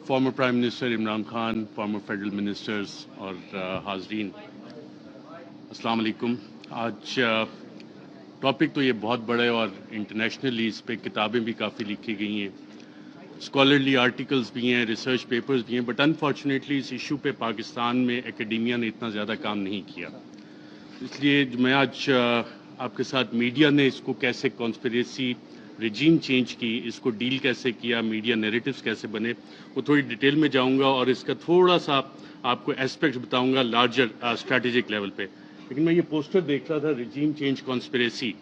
Farmer prime minister Imran Khan, former federal ministers اور حاضرین، السلام علیکم۔ آج ٹاپک تو یہ بہت بڑا ہے اور انٹرنیشنلی اس پہ کتابیں بھی کافی لکھی گئی ہیں، اسکالرلی آرٹیکلز بھی ہیں، ریسرچ پیپرز بھی ہیں، بٹ انفارچونیٹلی اس ایشو پہ پاکستان میں اکیڈیمیا نے اتنا زیادہ کام نہیں کیا۔ اس لیے میں آج آپ کے ساتھ میڈیا نے اس کو کیسے کانسپریسی رجیم چینج کی، اس کو ڈیل کیسے کیا، میڈیا نیریٹیوز کیسے بنے، وہ تھوڑی ڈیٹیل میں جاؤں گا اور اس کا تھوڑا سا آپ کو اسپیکٹس بتاؤں گا لارجر اسٹریٹجک لیول پہ۔ لیکن میں یہ پوسٹر دیکھ رہا تھا رجیم چینج کانسپریسی،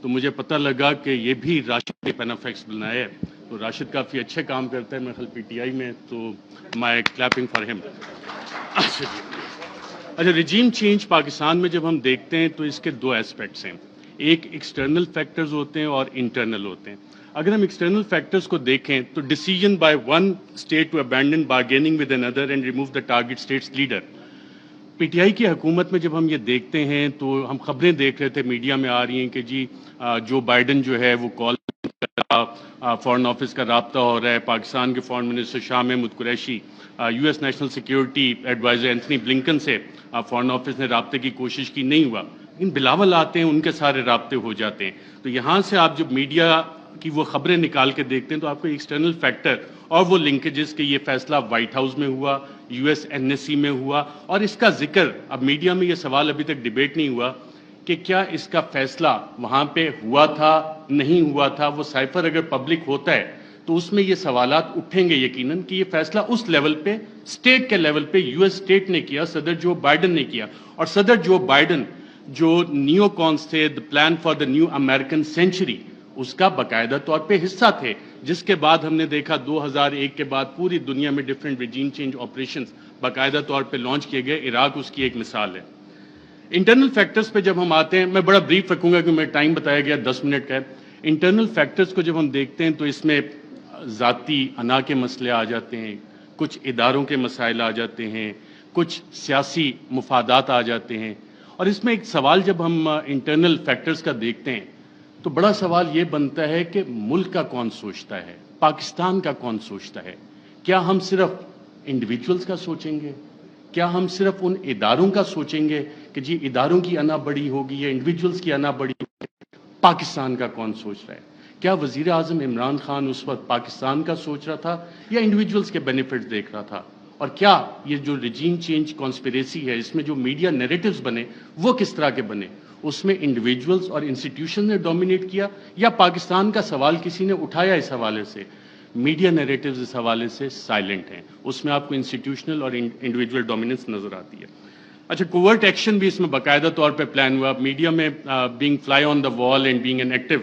تو مجھے پتہ لگا کہ یہ بھی راشد نے پینافیکس بنایا ہے، تو راشد کافی اچھے کام کرتا ہے میرے خیال پی ٹی آئی میں، تو مائی کلیپنگ فار ہم۔ اچھا، رجیم چینج پاکستان میں جب ہم دیکھتے ہیں تو اس کے دو اسپیکٹس ہیں، ایک ایکسٹرنل فیکٹرز ہوتے ہیں اور انٹرنل ہوتے ہیں۔ اگر ہم ایکسٹرنل فیکٹرز کو دیکھیں تو decision by one state to abandon bargaining with another and remove the target states leader. P T I کی حکومت میں جب ہم یہ دیکھتے ہیں تو ہم خبریں دیکھ رہے تھے، میڈیا میں آ رہی ہیں کہ جی جو بائیڈن جو ہے وہ کال فارن آفس کا رابطہ ہو رہا ہے، پاکستان کے foreign minister Shah Mahmood Qureshi, U S national security adviser Anthony Blinken سے فارن آفس نے رابطے کی کوشش کی، نہیں ہوا، لیکن بلاول آتے ہیں ان کے سارے رابطے ہو جاتے ہیں۔ تو یہاں سے آپ جب میڈیا کی وہ خبریں نکال کے دیکھتے ہیں تو آپ کو ایکسٹرنل فیکٹر اور وہ لنکیجز کہ یہ فیصلہ وائٹ ہاؤس میں ہوا، U S N S C میں ہوا، اور اس کا ذکر اب میڈیا میں یہ سوال ابھی تک ڈیبیٹ نہیں ہوا کہ کیا اس کا فیصلہ وہاں پہ ہوا تھا نہیں ہوا تھا۔ وہ سائفر اگر پبلک ہوتا ہے تو اس میں یہ سوالات اٹھیں گے یقیناً کہ یہ فیصلہ اس لیول پہ اسٹیٹ کے لیول پہ یو ایس اسٹیٹ نے کیا، صدر جو بائیڈن نے کیا، اور صدر جو بائیڈن جو نیو کانس تھے، the plan for the new American century, اس کا باقاعدہ طور پہ حصہ تھے، جس کے بعد ہم نے دیکھا 2001 کے بعد پوری دنیا میں ڈفرینٹ رجیم چینج آپریشنز باقاعدہ طور پہ لانچ کیے گئے، عراق اس کی ایک مثال ہے۔ انٹرنل فیکٹرز پہ جب ہم آتے ہیں، میں بڑا بریف رکھوں گا کیونکہ میں ٹائم بتایا گیا 10 منٹ کا ہے۔ انٹرنل فیکٹرز کو جب ہم دیکھتے ہیں تو اس میں ذاتی انا کے مسئلے آ جاتے ہیں، کچھ اداروں کے مسائل آ جاتے ہیں، کچھ سیاسی مفادات آ جاتے ہیں، اور اس میں ایک سوال جب ہم انٹرنل فیکٹرز کا دیکھتے ہیں تو بڑا سوال یہ بنتا ہے کہ ملک کا کون سوچتا ہے، پاکستان کا کون سوچتا ہے؟ کیا ہم صرف انڈیویجولز کا سوچیں گے؟ کیا ہم صرف ان اداروں کا سوچیں گے کہ جی اداروں کی انا بڑی ہوگی یا انڈیویجولز کی انا بڑی ہوگی؟ پاکستان کا کون سوچ رہا ہے؟ کیا وزیر اعظم عمران خان اس وقت پاکستان کا سوچ رہا تھا یا انڈیویجولز کے بینیفٹس دیکھ رہا تھا؟ اور کیا یہ جو رجیم چینج کانسپریسی ہے، اس میں جو میڈیا نیریٹیوز بنے وہ کس طرح کے بنے؟ اس میں انڈیویجولز اور انسٹیٹیوشن نے ڈومینیٹ کیا یا پاکستان کا سوال کسی نے اٹھایا؟ اس حوالے سے میڈیا نیریٹیوز اس حوالے سے سائلنٹ ہیں، اس میں آپ کو انسٹیٹیوشنل اور انڈیویجول ڈومیننس نظر آتی ہے۔ اچھا، کوورٹ ایکشن بھی اس میں باقاعدہ طور پہ پلان ہوا۔ میڈیا میں being fly on the wall and being an active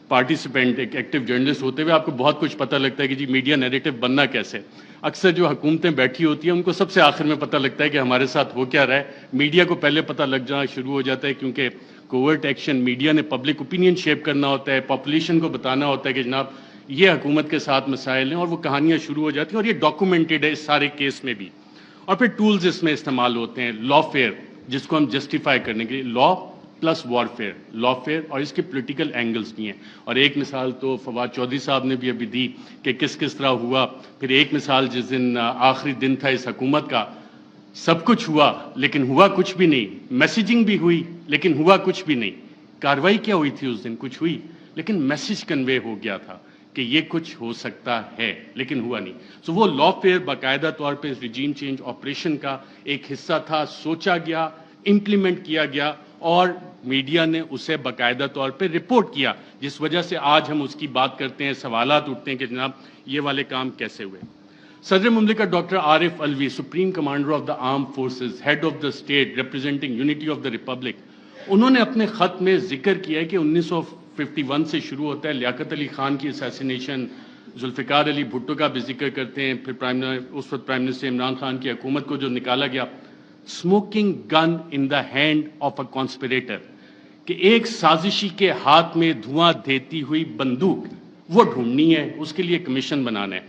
participant, ایک ایکٹیو جرنلسٹ ہوتے ہوئے آپ کو بہت کچھ پتہ لگتا ہے کہ جی میڈیا نیریٹو بننا کیسے۔ اکثر جو حکومتیں بیٹھی ہوتی ہیں ان کو سب سے آخر میں پتہ لگتا ہے کہ ہمارے ساتھ ہو کیا رہا ہے، میڈیا کو پہلے پتہ لگ جانا شروع ہو جاتا ہے، کیونکہ کوورٹ ایکشن میڈیا نے پبلک اوپینین شیپ کرنا ہوتا ہے، پاپولیشن کو بتانا ہوتا ہے کہ جناب یہ حکومت کے ساتھ مسائل ہیں، اور وہ کہانیاں شروع ہو جاتی ہیں، اور یہ ڈاکومنٹڈ ہے اس سارے کیس میں بھی۔ اور پھر ٹولز اس میں استعمال ہوتے ہیں، لا فیئر جس کو ہم جسٹیفائی کرنے کے لیے، لا پلس وارفیئر، لا فیئر، اور اس کے پولیٹیکل اینگلز بھی ہیں۔ اور ایک مثال تو فواد چودھری صاحب نے بھی ابھی دی کہ کس طرح ہوا۔ پھر ایک مثال جس دن آخری دن تھا اس حکومت کا، سب کچھ ہوا لیکن ہوا کچھ بھی نہیں، میسیجنگ بھی ہوئی لیکن ہوا کچھ بھی نہیں۔ کاروائی کیا ہوئی تھی اس دن؟ کچھ ہوئی، لیکن میسیج کنوے ہو گیا تھا کہ یہ کچھ ہو سکتا ہے لیکن ہوا نہیں۔ سو وہ لا فیئر باقاعدہ طور پہ اس رجیم چینج آپریشن کا ایک حصہ تھا، سوچا گیا، امپلیمنٹ کیا گیا، اور میڈیا نے اسے باقاعدہ طور پہ رپورٹ کیا، جس وجہ سے آج ہم اس کی بات کرتے ہیں، سوالات اٹھتے ہیں کہ جناب یہ والے کام کیسے ہوئے۔ صدر مملکت doctor Arif Alvi, supreme commander of the armed forces, head of the state representing unity of the republic, انہوں نے اپنے خط میں ذکر کیا ہے کہ 1951 سے شروع ہوتا ہے، لیاقت علی خان کی اسیسینیشن، ذوالفقار علی بھٹو کا بھی ذکر کرتے ہیں، پھر اس وقت پرائم منسٹر عمران خان کی حکومت کو جو نکالا گیا، smoking gun in the hand of a conspirator, کہ ایک سازشی کے ہاتھ میں دھواں دیتی ہوئی بندوق وہ ڈھونڈنی ہے، اس کے لیے کمیشن بنانا ہے۔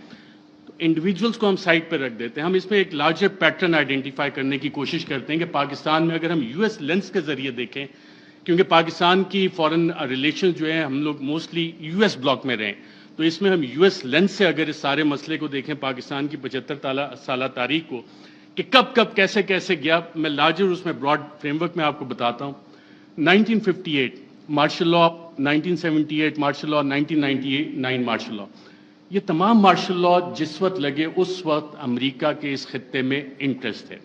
تو انڈیویجولز کو ہم سائڈ پہ رکھ دیتے ہیں، ہم اس میں ایک لارجر پیٹرن آئیڈینٹیفائی کرنے کی کوشش کرتے ہیں کہ پاکستان میں اگر ہم یو ایس لینس کے ذریعے دیکھیں، کیونکہ پاکستان کی فارن ریلیشن جو ہیں ہم لوگ موسٹلی یو ایس بلاک میں رہیں، تو اس میں ہم یو ایس لینس سے اگر اس سارے مسئلے کو دیکھیں پاکستان کی 75 سالہ تاریخ کو کہ کب کب کیسے کیسے گیا، میں لارجر اس میں براڈ فریم ورک میں آپ کو بتاتا ہوں. 1958 martial law, 1978 martial law, 1999 martial law. یہ تمام مارشل لا جس وقت لگے اس وقت امریکہ کے اس خطے میں انٹرسٹ ہے.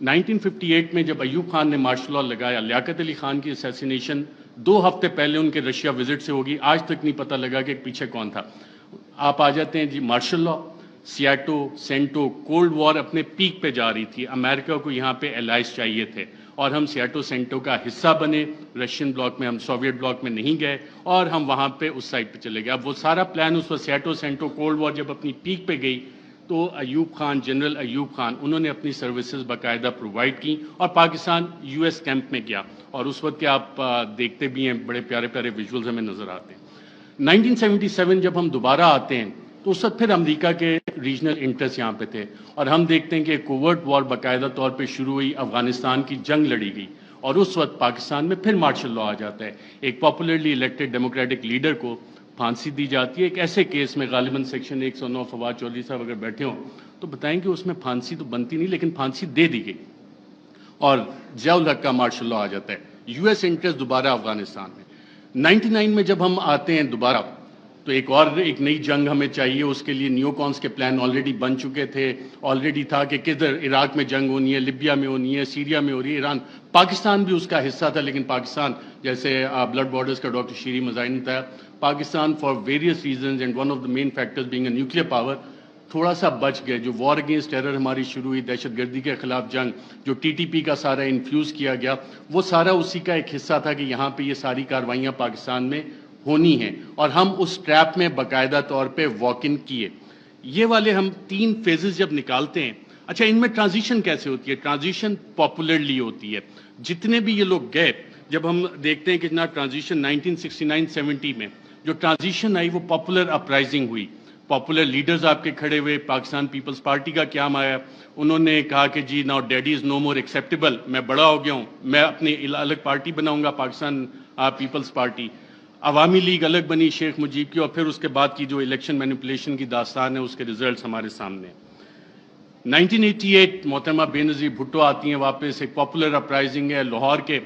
1958 میں جب ایوب خان نے مارشل لا لگایا، لیاقت علی خان کی اسیسینیشن 2 ہفتے پہلے ان کے رشیا وزٹ سے ہوگی، آج تک نہیں پتہ لگا کہ پیچھے کون تھا. آپ آ جاتے ہیں جی مارشل لا، سیاٹو، سینٹو، کولڈ وار اپنے پیک پہ جا رہی تھی، امریکہ کو یہاں پہ الائز چاہیے تھے اور ہم سیاٹو سینٹو کا حصہ بنے. رشین بلاک میں، ہم سوویٹ بلاک میں نہیں گئے اور ہم وہاں پہ اس سائڈ پہ چلے گئے. اب وہ سارا پلان اس وقت سیاٹو سینٹو کولڈ وار جب اپنی پیک پہ گئی تو ایوب خان، جنرل ایوب خان، انہوں نے اپنی سروسز باقاعدہ پرووائڈ کی اور پاکستان یو ایس کیمپ میں گیا. اور اس وقت کے آپ دیکھتے بھی ہیں، بڑے پیارے پیارے ویژولز ہمیں نظر آتے ہیں. 1977 جب ہم دوبارہ آتے ہیں تو اس وقت پھر امریکہ کے ریجنل انٹرسٹ یہاں پہ تھے اور ہم دیکھتے ہیں کہ کوورٹ وار باقاعدہ طور پہ شروع ہوئی، افغانستان کی جنگ لڑی گئی اور اس وقت پاکستان میں پھر مارشل لا آ جاتا ہے. ایک پاپولرلی الیکٹڈ ڈیموکریٹک لیڈر کو پھانسی دی جاتی ہے ایک ایسے کیس میں، غالباً سیکشن 109. فواد چودھری صاحب اگر بیٹھے ہوں تو بتائیں کہ اس میں پھانسی تو بنتی نہیں لیکن پھانسی دے دی گئی اور ضیاء الحق کا مارشل لا آ جاتا ہے. یو ایس انٹرسٹ دوبارہ افغانستان میں. 99 میں جب ہم آتے ہیں دوبارہ تو ایک نئی جنگ ہمیں چاہیے، اس کے لیے نیو کانس کے پلان آلریڈی بن چکے تھے. آلریڈی تھا کہ کدھر عراق میں جنگ ہونی ہے، لیبیا میں ہونی ہے، سیریا میں ہو رہی ہے، ایران. پاکستان بھی اس کا حصہ تھا لیکن پاکستان، جیسے بلڈ بارڈرز کا ڈاکٹر شیری مزاحی نے بتایا، Pakistan for various reasons and one of the main factors being a nuclear power تھوڑا سا بچ گئے. جو وار اگینسٹ ٹیرر ہماری شروع ہوئی، دہشت گردی کے خلاف جنگ، جو ٹی ٹی پی کا سارا انفیوز کیا گیا، وہ سارا اسی کا ایک حصہ تھا کہ یہاں پہ یہ ساری کارروائیاں پاکستان میں ہونی ہیں اور ہم اس ٹریپ میں باقاعدہ طور پہ واک ان کیے. یہ والے ہم 3 فیزز جب نکالتے ہیں، اچھا ان میں ٹرانزیشن کیسے ہوتی ہے؟ ٹرانزیشن پاپولرلی ہوتی ہے. جتنے بھی یہ لوگ گئے، جب ہم دیکھتے ہیں کہ جناب ٹرانزیشن 1969-70 میں جو ٹرانزیشن آئی وہ پاپولر اپرائزنگ ہوئی. پاپولر لیڈرز آپ کے کھڑے ہوئے. پاکستان پیپلز پارٹی کا قیام آیا، انہوں نے کہا کہ جی ناؤ ڈیڈی از نو مور ایکسیپٹیبل، میں بڑا ہو گیا ہوں، میں اپنی الگ پارٹی بناؤں گا، پاکستان پیپلز پارٹی. عوامی لیگ الگ بنی شیخ مجیب کی اور پھر اس کے بعد کی جو الیکشن مینیپولیشن کی داستان ہے اس کے ریزلٹس ہمارے سامنے. 1988 محترمہ بے نظیر بھٹو آتی ہیں واپس، ایک پاپولر اپرائزنگ ہے. لاہور کے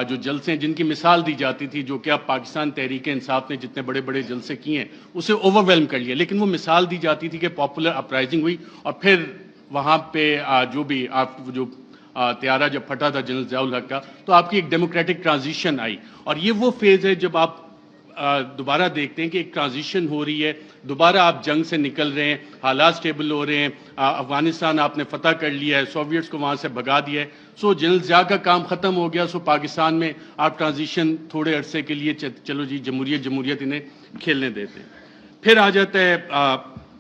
جو جلسے ہیں جن کی مثال دی جاتی تھی، جو کہ اب پاکستان تحریک انصاف نے جتنے بڑے بڑے جلسے کیے ہیں اسے اوور ویلم کر لیا، لیکن وہ مثال دی جاتی تھی کہ پاپولر اپرائزنگ ہوئی اور پھر وہاں پہ جو بھی طیارہ جب پھٹا تھا جنرل ضیاء الحق کا تو آپ کی ایک ڈیموکریٹک ٹرانزیشن آئی. اور یہ وہ فیز ہے جب آپ دوبارہ دیکھتے ہیں کہ ایک ٹرانزیشن ہو رہی ہے، دوبارہ آپ جنگ سے نکل رہے ہیں، حالات سٹیبل ہو رہے ہیں. افغانستان آپ نے فتح کر لیا ہے، سوویٹس کو وہاں سے بھگا دیا ہے. سو جنرل ضیاء کا کام ختم ہو گیا. سو پاکستان میں آپ ٹرانزیشن تھوڑے عرصے کے لیے چلو جی جمہوریت انہیں کھیلنے دیتے ہیں. پھر آ جاتا ہے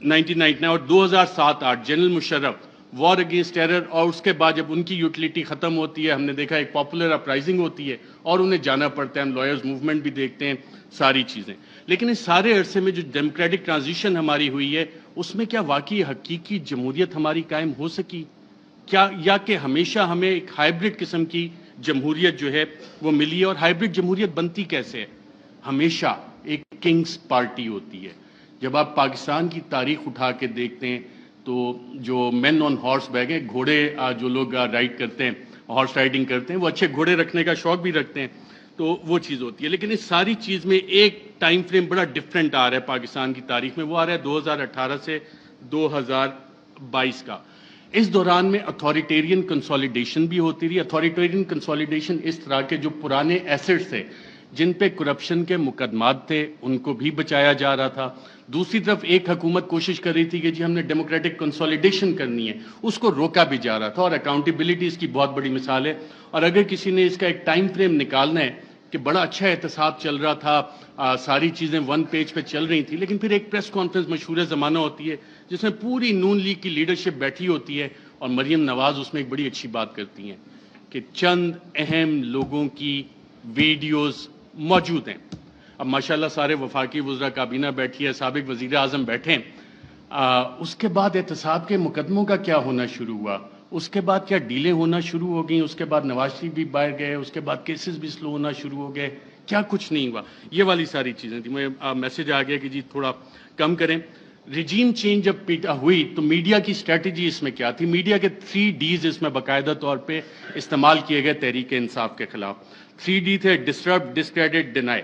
1999 اور 2007-8 general Musharraf, war against terror, اور اس کے بعد جب ان کی یوٹیلیٹی ختم ہوتی ہے، ہم نے دیکھا ایک پاپولر اپرائزنگ ہوتی ہے اور انہیں جانا پڑتا ہے. ہم لائرز موومنٹ بھی دیکھتے ہیں، ساری چیزیں. لیکن اس سارے عرصے میں جو ڈیموکریٹک ٹرانزیشن ہماری ہوئی ہے اس میں کیا واقعی حقیقی جمہوریت ہماری قائم ہو سکی کیا، یا کہ ہمیشہ ہمیں ایک ہائبرڈ قسم کی جمہوریت جو ہے وہ ملی ہے؟ اور ہائبرڈ جمہوریت بنتی کیسے ہے؟ ہمیشہ ایک کنگز پارٹی ہوتی ہے. جب آپ پاکستان کی تاریخ اٹھا کے دیکھتے ہیں تو جو مین آن ہارس بیک ہیں، گھوڑے جو لوگ رائڈ کرتے ہیں، ہارس رائڈنگ کرتے ہیں، وہ اچھے گھوڑے رکھنے کا شوق بھی رکھتے ہیں، تو وہ چیز ہوتی ہے. لیکن اس ساری چیز میں ایک ٹائم فریم بڑا ڈیفرنٹ آ رہا ہے پاکستان کی تاریخ میں، وہ آ رہا ہے 2018 سے 2022 کا. اس دوران میں اتھارٹیرین کنسولیڈیشن بھی ہوتی رہی. اتھارٹیرین کنسولیڈیشن اس طرح کے جو پرانے ایسٹس تھے جن پہ کرپشن کے مقدمات تھے ان کو بھی بچایا جا رہا تھا. دوسری طرف ایک حکومت کوشش کر رہی تھی کہ جی ہم نے ڈیموکریٹک کنسولیڈیشن کرنی ہے، اس کو روکا بھی جا رہا تھا. اور اکاؤنٹیبلٹی اس کی بہت بڑی مثال ہے. اور اگر کسی نے اس کا ایک ٹائم فریم نکالنا ہے کہ بڑا اچھا احتساب چل رہا تھا، ساری چیزیں ون پیج پہ چل رہی تھیں، لیکن پھر ایک پریس کانفرنس مشہور زمانہ ہوتی ہے جس میں پوری نون لیگ کی لیڈرشپ بیٹھی ہوتی ہے اور مریم نواز اس میں ایک بڑی اچھی بات کرتی ہیں کہ چند اہم لوگوں کی ویڈیوز موجود ہیں. اب ماشاءاللہ سارے وفاقی وزراء کابینہ بیٹھی ہے، سابق وزیر اعظم بیٹھے ہیں. اس کے بعد احتساب کے مقدموں کا کیا ہونا شروع ہوا، اس کے بعد کیا ڈیلیں ہونا شروع ہو گئیں، اس کے بعد نواز شریف بھی باہر گئے، اس کے بعد کیسز بھی سلو ہونا شروع ہو گئے. کیا کچھ نہیں ہوا. یہ والی ساری چیزیں تھیں. مجھے میسج آ گیا کہ جی تھوڑا کم کریں. رجیم چینج جب ہوئی تو میڈیا کی اسٹریٹجی اس میں کیا تھی؟ میڈیا کے 3 ڈیز اس میں باقاعدہ طور پہ استعمال کیے گئے تحریک انصاف کے خلاف. 3 ڈی تھے: ڈسٹرب، ڈسکریڈٹ، ڈینائی.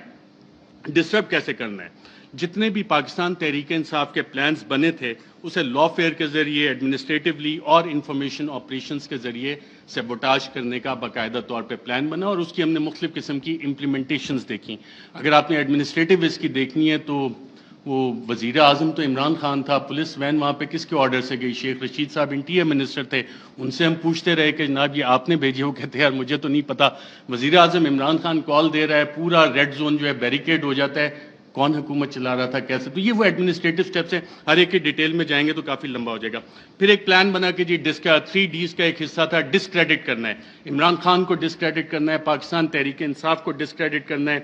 ڈسٹرب کیسے کرنا ہے؟ جتنے بھی پاکستان تحریک انصاف کے پلانز بنے تھے اسے لا فیئر کے ذریعے، ایڈمنسٹریٹولی اور انفارمیشن آپریشنز کے ذریعے سیبوٹاج کرنے کا باقاعدہ طور پہ پلان بنا، اور اس کی ہم نے مختلف قسم کی امپلیمنٹیشنز دیکھیں. اگر آپ نے ایڈمنسٹریٹو اس کی دیکھنی ہے تو وہ وزیر اعظم تو عمران خان تھا، پولیس وین وہاں پہ کس کے آرڈر سے گئی؟ شیخ رشید صاحب انٹیریئر منسٹر تھے، ان سے ہم پوچھتے رہے کہ جناب یہ آپ نے بھیجی؟ وہ کہتے ہیں یار مجھے تو نہیں پتا. وزیر اعظم عمران خان کال دے رہا ہے، پورا ریڈ زون جو ہے بیریکیڈ ہو جاتا ہے. کون حکومت چلا رہا تھا، کیسے؟ تو یہ وہ ایڈمنسٹریٹو سٹیپس ہیں. ہر ایک کی ڈیٹیل میں جائیں گے تو کافی لمبا ہو جائے گا. پھر ایک پلان بنا کہ جی 3 ڈیز کا ایک حصہ تھا ڈسکریڈٹ کرنا ہے. عمران خان کو ڈسکریڈٹ کرنا ہے، پاکستان تحریک انصاف کو ڈسکریڈٹ کرنا ہے.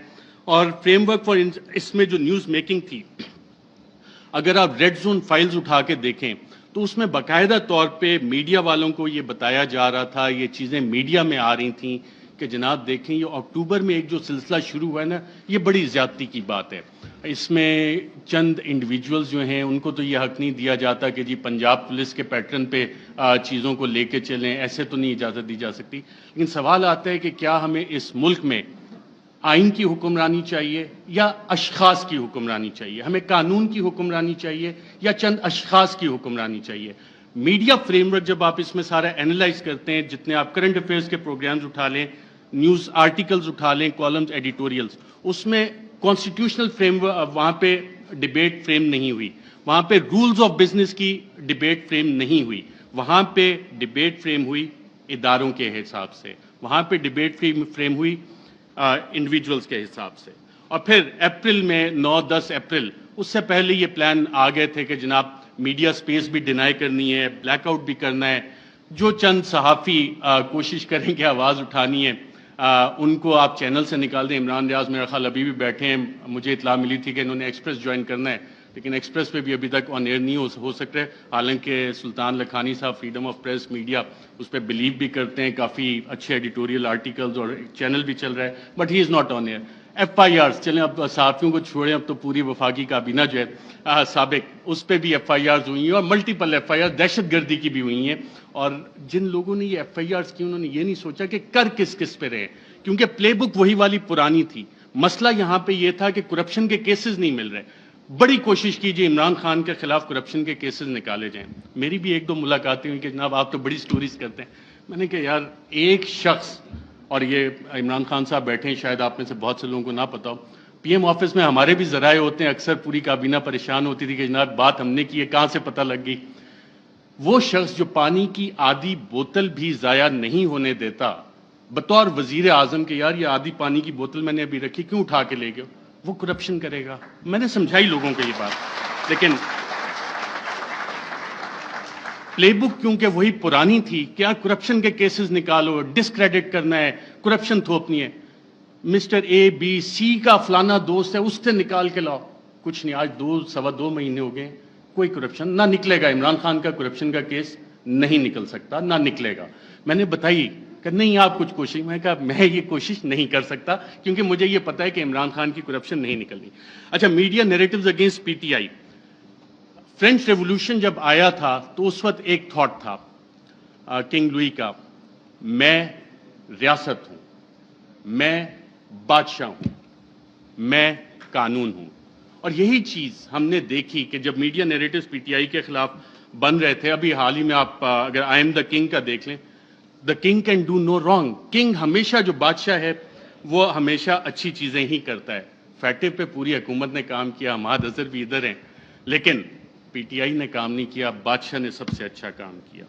اور فریم ورک فار اس میں جو نیوز میکنگ تھی، اگر آپ ریڈ زون فائلز اٹھا کے دیکھیں تو اس میں باقاعدہ طور پہ میڈیا والوں کو یہ بتایا جا رہا تھا، یہ چیزیں میڈیا میں آ رہی تھیں کہ جناب دیکھیں یہ اکتوبر میں ایک جو سلسلہ شروع ہوا ہے نا، یہ بڑی زیادتی کی بات ہے. اس میں چند انڈیویجولز جو ہیں ان کو تو یہ حق نہیں دیا جاتا کہ جی پنجاب پولیس کے پیٹرن پہ چیزوں کو لے کے چلیں، ایسے تو نہیں اجازت دی جا سکتی. لیکن سوال آتا ہے کہ کیا ہمیں اس ملک میں آئین کی حکمرانی چاہیے یا اشخاص کی حکمرانی چاہیے؟ ہمیں قانون کی حکمرانی چاہیے یا چند اشخاص کی حکمرانی چاہیے؟ میڈیا فریم ورک جب آپ اس میں سارا اینالائز کرتے ہیں، جتنے آپ کرنٹ افیئرز کے پروگرامز اٹھا لیں، نیوز آرٹیکلز اٹھا لیں، کالمز، ایڈیٹوریلز، اس میں کانسٹیٹیوشنل فریم ورک وہاں پہ ڈیبیٹ فریم نہیں ہوئی. وہاں پہ رولز آف بزنس کی ڈیبیٹ فریم نہیں ہوئی. وہاں پہ ڈیبیٹ فریم ہوئی اداروں کے حساب سے. وہاں پہ ڈیبیٹ فریم ہوئی انڈیویجولز کے حساب سے. اور پھر اپریل میں 9-10 اپریل، اس سے پہلے یہ پلان آ گئے تھے کہ جناب میڈیا سپیس بھی ڈینائی کرنی ہے، بلیک آؤٹ بھی کرنا ہے. جو چند صحافی کوشش کریں کہ آواز اٹھانی ہے ان کو آپ چینل سے نکال دیں. عمران ریاض میرا خیال ابھی بھی بیٹھے ہیں، مجھے اطلاع ملی تھی کہ انہوں نے ایکسپریس جوائن کرنا ہے، لیکن ایکسپریس پہ بھی ابھی تک آن ایئر نہیں ہو سکتا ہے. حالانکہ سلطان لکھانی صاحب فریڈم آف پریس میڈیا اس پہ بلیو بھی کرتے ہیں، کافی اچھے ایڈیٹوریل آرٹیکلز اور چینل بھی چل رہا ہے، but he is not on air. FIRs چلیں اب صحافیوں کو چھوڑیں، اب تو پوری وفاقی کابینہ جو ہے سابق، اس پہ بھی FIRs ہوئی ہیں، اور ملٹیپل FIRs دہشت گردی کی بھی ہوئی ہیں. اور جن لوگوں نے یہ FIRs کی انہوں نے یہ نہیں سوچا کہ کر کس پہ رہے، کیونکہ پلے بک وہی والی پرانی تھی. مسئلہ یہاں پہ یہ تھا کہ کرپشن کے کیسز نہیں مل رہے. بڑی کوشش کیجیے عمران خان کے خلاف کرپشن کے کیسز نکالے جائیں. میری بھی 1-2 ملاقاتیں ہوئی کہ جناب آپ تو بڑی سٹوریز کرتے ہیں. میں نے کہا یار ایک شخص، اور یہ عمران خان صاحب بیٹھے ہیں، شاید آپ میں سے بہت سے لوگوں کو نہ پتا ہو، PM آفس میں ہمارے بھی ذرائع ہوتے ہیں، اکثر پوری کابینہ پریشان ہوتی تھی کہ جناب بات ہم نے کی ہے، کہاں سے پتہ لگ گئی. وہ شخص جو پانی کی آدھی بوتل بھی ضائع نہیں ہونے دیتا بطور وزیر اعظم کہ یار یہ آدھی پانی کی بوتل میں نے ابھی رکھی، کیوں اٹھا کے لے گئے، وہ کرپشن کرے گا. میں نے سمجھائی لوگوں کو یہ بات، لیکن پلے بک کیونکہ وہی پرانی تھی. کیا کرپشن کے کیسز نکالو، ڈسکریڈٹ کرنا ہے، کرپشن تھوپنی ہے. مسٹر ABC کا فلانا دوست ہے، اس سے نکال کے لاؤ. کچھ نہیں، آج 2-2.25 مہینے ہو گئے، کوئی کرپشن نہ نکلے گا. عمران خان کا کرپشن کا کیس نہیں نکل سکتا، نہ نکلے گا. میں نے بتائی کہ نہیں آپ کچھ کوشش، میں نے کہا میں یہ کوشش نہیں کر سکتا کیونکہ مجھے یہ پتا ہے کہ عمران خان کی کرپشن نہیں نکلنی. اچھا، media narratives against PTI. French revolution جب آیا تھا تو اس وقت ایک تھاٹ تھا کنگ لوئی کا، میں ریاست ہوں، میں بادشاہ ہوں، میں قانون ہوں. اور یہی چیز ہم نے دیکھی کہ جب میڈیا نیریٹوز PTI کے خلاف بن رہے تھے. ابھی حال ہی میں آپ اگر آئی ایم دا کنگ کا دیکھ لیں، the king can do no wrong. King ہمیشہ، جو بادشاہ ہے وہ ہمیشہ اچھی چیزیں ہی کرتا ہے. فیٹو پہ پوری حکومت نے کام کیا، حماد اظہر بھی ادھر ہیں، لیکن PTI نے کام نہیں کیا. بادشاہ نے سب سے اچھا کام کیا.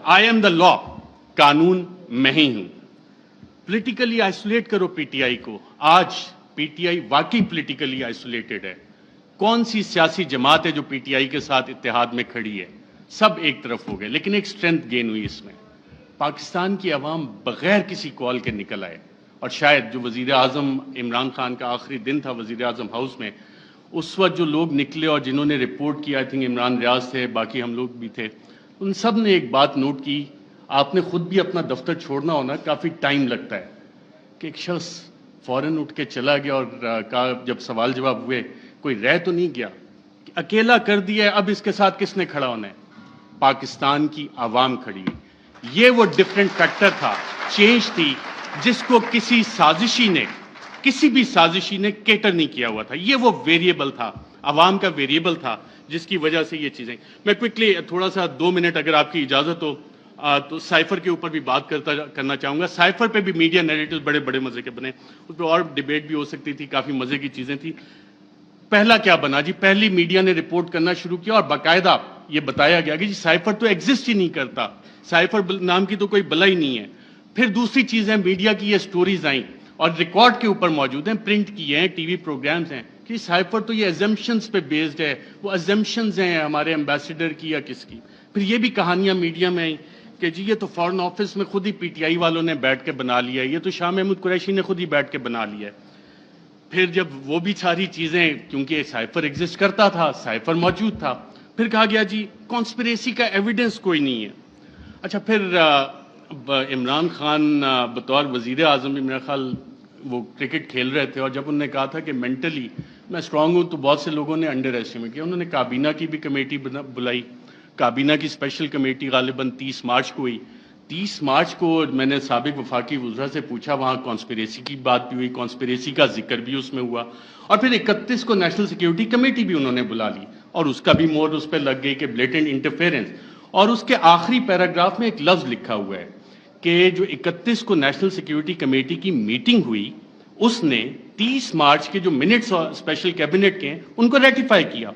آئی ایم دا لا، قانون میں ہی ہوں. پولیٹیکلی آئسولیٹ کرو PTI کو. آج PTI واقعی پولیٹیکلی آئسولیٹڈ ہے. کون سی سیاسی جماعت ہے جو PTI کے ساتھ اتحاد میں کھڑی ہے؟ سب ایک طرف ہو گئے. لیکن ایک سٹرینتھ گین ہوئی اس میں، پاکستان کی عوام بغیر کسی کال کے نکل آئے. اور شاید جو وزیر اعظم عمران خان کا آخری دن تھا وزیر اعظم ہاؤس میں، اس وقت جو لوگ نکلے اور جنہوں نے رپورٹ کیا، آئی تھنک عمران ریاض تھے، باقی ہم لوگ بھی تھے، ان سب نے ایک بات نوٹ کی. آپ نے خود بھی اپنا دفتر چھوڑنا ہونا، کافی ٹائم لگتا ہے کہ ایک شخص فوراً اٹھ کے چلا گیا اور کہا جب سوال جواب ہوئے کوئی رہ تو نہیں گیا، اکیلا کر دیا ہے، اب اس کے ساتھ کس نے کھڑا ہونا ہے؟ پاکستان کی عوام کھڑی ہوئی۔ یہ وہ ڈفرینٹ فیکٹر تھا، چینج تھی، جس کو کسی بھی سازشی نے کیٹر نہیں کیا ہوا تھا۔ یہ وہ ویریبل تھا، عوام کا ویریبل تھا، جس کی وجہ سے یہ چیزیں۔ میں کوئکلی تھوڑا سا 2 منٹ اگر آپ کی اجازت ہو تو سائفر کے اوپر بھی بات کرنا چاہوں گا۔ سائفر پہ بھی میڈیا نیریٹو بڑے بڑے مزے کے بنے، اس پہ اور ڈیبیٹ بھی ہو سکتی تھی، کافی مزے کی چیزیں تھی۔ پہلا کیا بنا جی، پہلی میڈیا نے رپورٹ کرنا شروع کیا اور باقاعدہ یہ بتایا گیا کہ جی سائفر تو ایگزسٹ ہی نہیں کرتا، سائفر نام کی تو کوئی بلا ہی نہیں ہے۔ پھر دوسری چیز ہے، میڈیا کی یہ سٹوریز آئیں اور ریکارڈ کے اوپر موجود ہیں، پرنٹ کیے ہیں، ٹی وی پروگرامز ہیں کہ سائفر تو یہ ایزمپشنز پہ بیسڈ ہے، وہ ایزمپشنز ہیں ہمارے ایمبیسڈر کی یا کس کی۔ پھر یہ بھی کہانیاں میڈیا میں آئیں کہ جی یہ تو فارن آفس میں خود ہی پی ٹی آئی والوں نے بیٹھ کے بنا لیا ہے، یہ تو شاہ محمود قریشی نے خود ہی بیٹھ کے بنا لیا ہے۔ پھر جب وہ بھی ساری چیزیں، کیونکہ سائفر ایگزسٹ کرتا تھا، سائفر موجود تھا، پھر کہا گیا جی کانسپریسی کا ایویڈنس کوئی نہیں ہے۔ اچھا پھر عمران خان بطور وزیر اعظم، میرا خیال وہ کرکٹ کھیل رہے تھے، اور جب انہوں نے کہا تھا کہ مینٹلی میں اسٹرانگ ہوں، تو بہت سے لوگوں نے انڈر ایسٹیمیٹ کیا۔ انہوں نے کابینہ کی بھی کمیٹی بلائی، کابینہ کی اسپیشل کمیٹی غالباً 30 مارچ کو ہوئی۔ 30 مارچ کو میں نے سابق وفاقی وزراء سے پوچھا، وہاں کانسپریسی کی بات بھی ہوئی، کانسپریسی کا ذکر بھی اس میں ہوا، اور پھر 31 کو نیشنل سیکیورٹی کمیٹی بھی انہوں نے بلا لی، اور اس کا بھی مور اس پہ لگ گئی کہ بلیٹنٹ انٹرفیرنس۔ اور اس کے آخری پیراگراف میں ایک لفظ لکھا ہوا ہے کہ جو 31 کو نیشنل سیکیورٹی کمیٹی کی میٹنگ ہوئی، اس نے 30 مارچ کے جو منٹس اسپیشل کیبنٹ کے ہیں ان کو ریٹیفائی کیا۔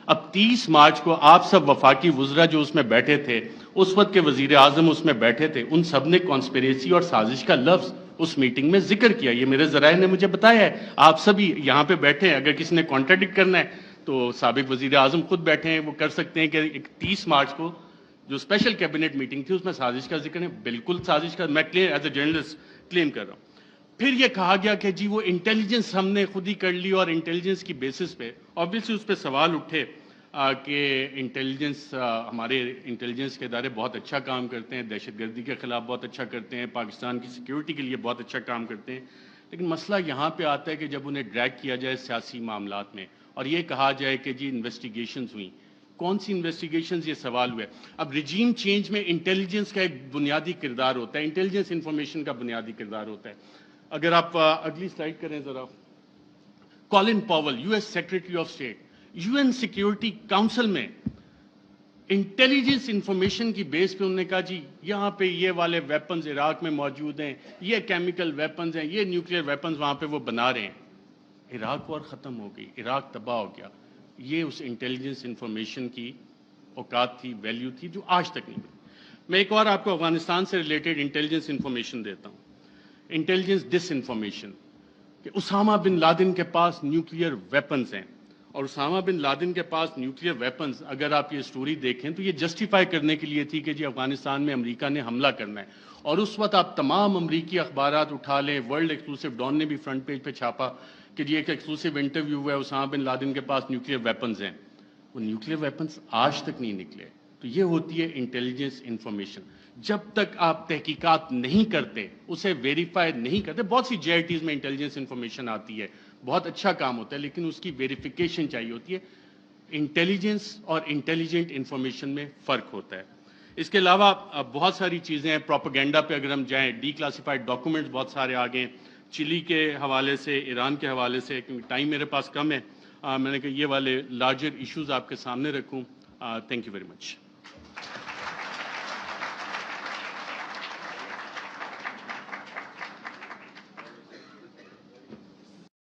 اب 30 مارچ کو آپ سب وفاقی وزراء جو اس میں بیٹھے تھے، اس وقت کے وزیر اعظم اس میں بیٹھے تھے، ان سب نے کانسپریسی اور سازش کا لفظ اس میٹنگ میں ذکر کیا۔ یہ میرے ذرائع نے مجھے بتایا ہے، آپ سبھی یہاں پہ بیٹھے ہیں، اگر کسی نے کانٹراڈکٹ کرنا ہے تو سابق وزیر اعظم خود بیٹھے ہیں، وہ کر سکتے ہیں کہ 30 مارچ کو جو اسپیشل کیبنٹ میٹنگ تھی اس میں سازش کا ذکر ہے، بالکل سازش کا، میں ایز اے جرنلسٹ کلیم کر رہا ہوں۔ پھر یہ کہا گیا کہ جی وہ انٹیلیجنس ہم نے خود ہی کر لی، اور انٹیلیجنس کی بیسس پہ آبویسلی اس پہ سوال اٹھے کہ انٹیلیجنس، ہمارے انٹیلیجنس کے ادارے بہت اچھا کام کرتے ہیں، دہشت گردی کے خلاف بہت اچھا کرتے ہیں، پاکستان کی سیکیورٹی کے لیے بہت اچھا کام کرتے ہیں، لیکن مسئلہ یہاں پہ آتا ہے کہ جب انہیں ڈریگ کیا جائے سیاسی معاملات میں اور یہ کہا جائے کہ جی انویسٹیگیشنز ہوئیں، کون سی انویسٹیگیشنز، یہ سوال ہوا ہے۔ اب ریجیم چینج میں انٹیلیجنس کا ایک بنیادی کردار ہوتا ہے، انٹیلیجنس انفارمیشن کا بنیادی کردار ہوتا ہے۔ اگر آپ اگلی سلائیڈ کریں ذرا، Colin Powell, U S secretary of state, U N security council میں انٹیلیجنس انفارمیشن کی بیس پہ انہوں نے کہا جی یہاں پہ یہ والے ویپنز عراق میں موجود ہیں، یہ کیمیکل ویپنز ہیں، یہ نیوکلیئر ویپنز وہاں پہ وہ بنا رہے ہیں۔ عراق وار ختم ہو گئی، عراق تباہ ہو گیا۔ یہ اس انٹیلیجنس انفارمیشن کی اوقات تھی، ویلیو تھی، جو آج تک نہیں ملی۔ میں ایک اور آپ کو افغانستان سے ریلیٹڈ انٹیلیجنس انفارمیشن دیتا ہوں، انٹیلیجنس ڈس انفارمیشن، کہ اسامہ بن لادن کے پاس نیوکلیئر ویپنز ہیں، اور اسامہ بن لادن کے پاس نیوکلیئر ویپنز، اگر آپ یہ سٹوری دیکھیں تو یہ جسٹیفائی کرنے کے لیے تھی کہ جی افغانستان میں امریکہ نے حملہ کرنا ہے، اور اس وقت آپ تمام امریکی اخبارات اٹھا لیں، ورلڈ ایکسکلوسیو ڈان نے بھی فرنٹ پیج پہ چھاپا کہ جی ایک ایکسکلوسیو انٹرویو ہوا ہے، اسامہ بن لادن کے پاس نیوکلیئر ویپنز ہیں۔ وہ نیوکلیئر ویپنز آج تک نہیں نکلے۔ تو یہ ہوتی ہے انٹیلیجنس انفارمیشن۔ جب تک آپ تحقیقات نہیں کرتے، اسے ویریفائی نہیں کرتے، بہت سی جے آئی ٹیز میں انٹیلیجنس انفارمیشن آتی ہے، بہت اچھا کام ہوتا ہے، لیکن اس کی ویریفیکیشن چاہیے ہوتی ہے۔ انٹیلیجنس اور انٹیلیجنٹ انفارمیشن میں فرق ہوتا ہے۔ اس کے علاوہ بہت ساری چیزیں ہیں، پروپیگنڈا پہ اگر ہم جائیں، ڈی کلاسیفائڈ ڈاکومنٹس بہت سارے آ گئے، چلی کے حوالے سے، ایران کے حوالے سے، کیونکہ ٹائم میرے پاس کم ہے، میں نے کہا یہ والے لارجر ایشوز آپ کے سامنے رکھوں۔ Thank you very much.